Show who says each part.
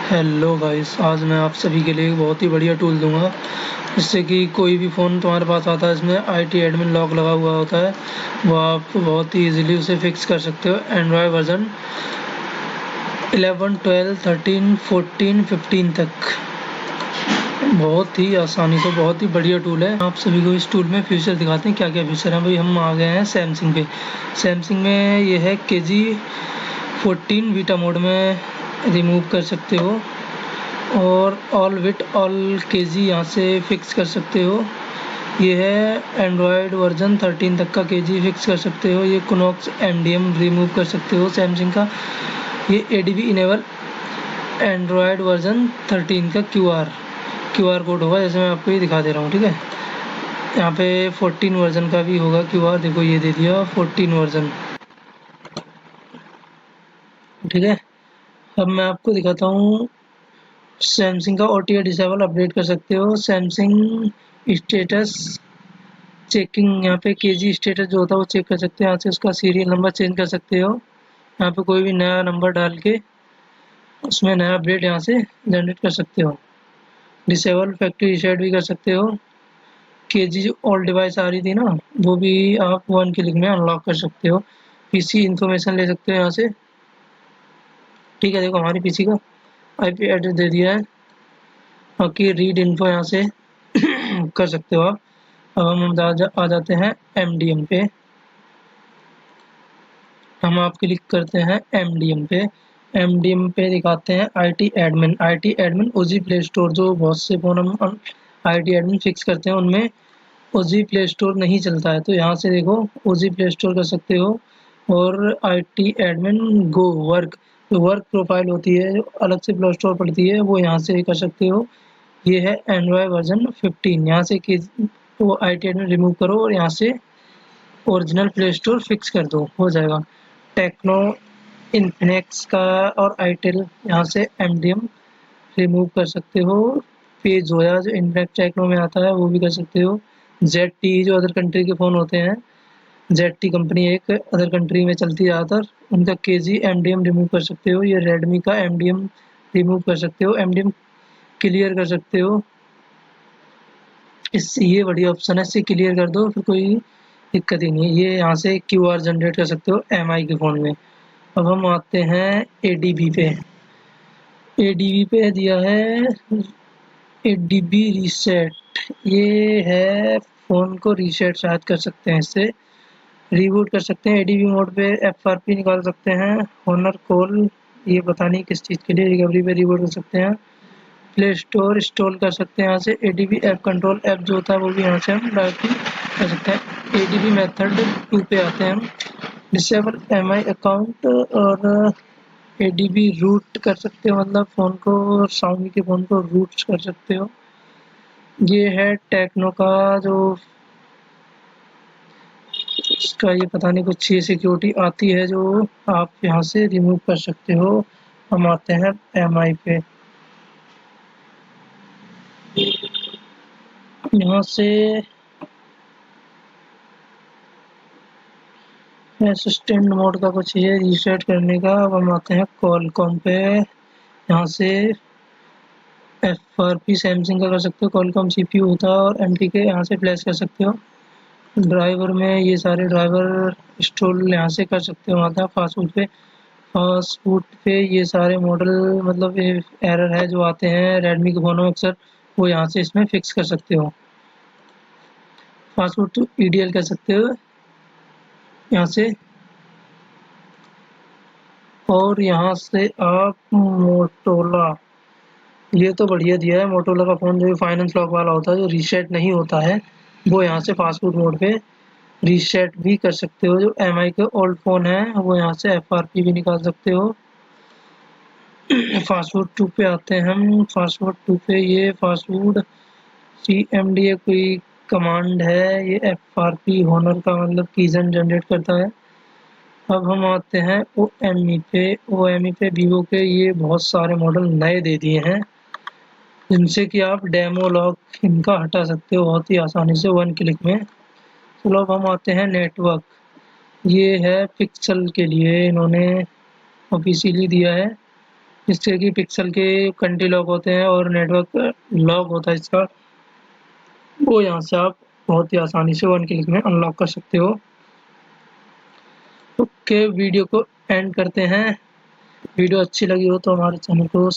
Speaker 1: Hello guys, आज मैं आप सभी के लिए एक बहुत ही बढ़िया टूल दूंगा जिससे कि कोई भी फ़ोन तुम्हारे पास आता है इसमें आईटी एडमिन लॉक लगा हुआ होता है, वो आप बहुत ही इजीली उसे फिक्स कर सकते हो। एंड्रॉयड वर्जन 11, 12, 13, 14, 15 तक बहुत ही आसानी से बहुत ही बढ़िया टूल है। आप सभी को इस टूल में फीचर दिखाते हैं क्या क्या फीचर हैं। भाई हम आ गए हैं सैमसंग पे। सैमसंग में ये है KG14 वीटा मोड में रिमूव कर सकते हो और ऑल विट ऑल केजी यहाँ से फिक्स कर सकते हो। ये है एंड्रॉयड वर्जन 13 तक का केजी फिक्स कर सकते हो। ये कुनॉक्स MDM रिमूव कर सकते हो सैमसंग का। ये ADB इनेबल एंड्रॉयड वर्जन 13 का QR कोड होगा, जैसे मैं आपको ये दिखा दे रहा हूँ। ठीक है, यहाँ पे 14 वर्जन का भी होगा QR। देखो ये दे दिया 14 वर्जन। ठीक है, अब मैं आपको दिखाता हूँ सैमसंग का OTA डिसेबल अपडेट कर सकते हो। सैमसंग स्टेटस चेकिंग, यहाँ पे केजी स्टेटस जो होता है वो चेक कर सकते हो। यहाँ से उसका सीरियल नंबर चेंज कर सकते हो। यहाँ पे कोई भी नया नंबर डाल के उसमें नया अपडेट यहाँ से जनरेट कर सकते हो। डिसेबल फैक्ट्री रीसेट भी कर सकते हो। केजी जो ओल्ड डिवाइस आ रही थी ना, वो भी आप 1 क्लिक में अनलॉक कर सकते हो। PC इंफॉर्मेशन ले सकते हो यहाँ से। ठीक है, देखो हमारी PC का IP एड्रेस दे दिया है। बाकी रीड इन्फो यहाँ से कर सकते हो आप। अब हम आ जाते हैं MDM पे। हम आप क्लिक करते हैं MDM पे दिखाते हैं IT admin OG play store. जो बहुत से फ़ोन हम IT एडमिन फिक्स करते हैं उनमें ओजी प्ले स्टोर नहीं चलता है, तो यहाँ से देखो ओजी प्ले स्टोर कर सकते हो। और IT एडमिन गो वर्क, जो वर्क प्रोफाइल होती है जो अलग से प्ले स्टोर पड़ती है, वो यहाँ से कर सकते हो। ये है एंड्रॉयड वर्जन 15। यहाँ से कि वो IT एडमिन रिमूव करो और यहाँ से ओरिजिनल प्ले स्टोर फिक्स कर दो, हो जाएगा। टेक्नो इन्फिनिक्स का और आईटेल यहाँ से MDM रिमूव कर सकते हो। पेज जोया जो इनफैक्ट टेक्नो में आता है वो भी कर सकते हो। ZT जो अदर कंट्री के फ़ोन होते हैं, ZT कंपनी एक अदर कंट्री में चलती है ज़्यादातर, उनका KG MDM रिमूव कर सकते हो। ये रेडमी का MDM रिमूव कर सकते हो, MDM क्लियर कर सकते हो। इससे ये बढ़िया ऑप्शन है, इससे क्लियर कर दो फिर कोई दिक्कत ही नहीं है। ये यहाँ से QR जनरेट कर सकते हो MI के फ़ोन में। अब हम आते हैं ADB पे। ADB पे दिया है ADB रीसेट। ये है फ़ोन को रीसेट शायद कर सकते हैं, इससे रीबूट कर सकते हैं। ADB मोड पे FRP निकाल सकते हैं। होनर कॉल, ये पता नहीं किस चीज़ के लिए, रिकवरी पे रीबूट कर सकते हैं। प्ले स्टोर इंस्टॉल कर सकते हैं यहाँ से। ADB ऐप कंट्रोल ऐप जो होता है वो भी यहाँ से हम डायरेक्टली कर सकते हैं। ADB मेथड 2 पे आते हैं हम। डिसेबल MI अकाउंट और ADB रूट कर सकते हो, मतलब फ़ोन को, शाओमी के फ़ोन को रूट कर सकते हो। ये है टेक्नो का जो इसका ये पता नहीं कुछ ये सिक्योरिटी आती है जो आप यहाँ से रिमूव कर सकते हो। हम आते हैं MI पे। यहाँ से असिस्टेंट मोड का कुछ ये रीसेट करने का। अब हम आते हैं कॉलकॉम पे। यहाँ से FRP सैमसंग का कर सकते हो, कॉलकॉम CPU होता है, और MTK यहाँ से प्लेस कर सकते हो। ड्राइवर में ये सारे ड्राइवर इंस्टॉल यहाँ से कर सकते हो। आता है फास्ट फूड पे ये सारे मॉडल, मतलब ये एरर है जो आते हैं रेडमी के फ़ोनों में अक्सर, वो यहाँ से इसमें फिक्स कर सकते हो। फास्ट फूड तो EDL कर सकते हो यहाँ से। और यहाँ से आप मोटोला, ये तो बढ़िया दिया है। मोटोला का फ़ोन जो फाइनेंस लॉक वाला होता है, जो रीसेट नहीं होता है, वो यहाँ से फास्ट फूड मोड पे रीसेट भी कर सकते हो। जो MI के ओल्ड फ़ोन है वो यहाँ से FRP भी निकाल सकते हो। फास्ट फूड 2 पे आते हैं हम। फास्ट फूड 2 पे ये फास्ट फूड CMD कोई कमांड है, ये FRP होनर का मतलब कीजन जनरेट करता है। अब हम आते हैं OME पे। OME पे वीवो के ये बहुत सारे मॉडल नए दे दिए हैं, जिनसे कि आप डेमो लॉक इनका हटा सकते हो बहुत ही आसानी से 1 क्लिक में। चलो अब हम आते हैं नेटवर्क। ये है पिक्सल के लिए, इन्होंने ऑफिशियली दिया है। जिससे कि पिक्सल के कंट्री लॉक होते हैं और नेटवर्क लॉक होता है इसका, वो यहाँ से आप बहुत ही आसानी से 1 क्लिक में अनलॉक कर सकते हो। ओके, वीडियो को एंड करते हैं। वीडियो अच्छी लगी हो तो हमारे चैनल को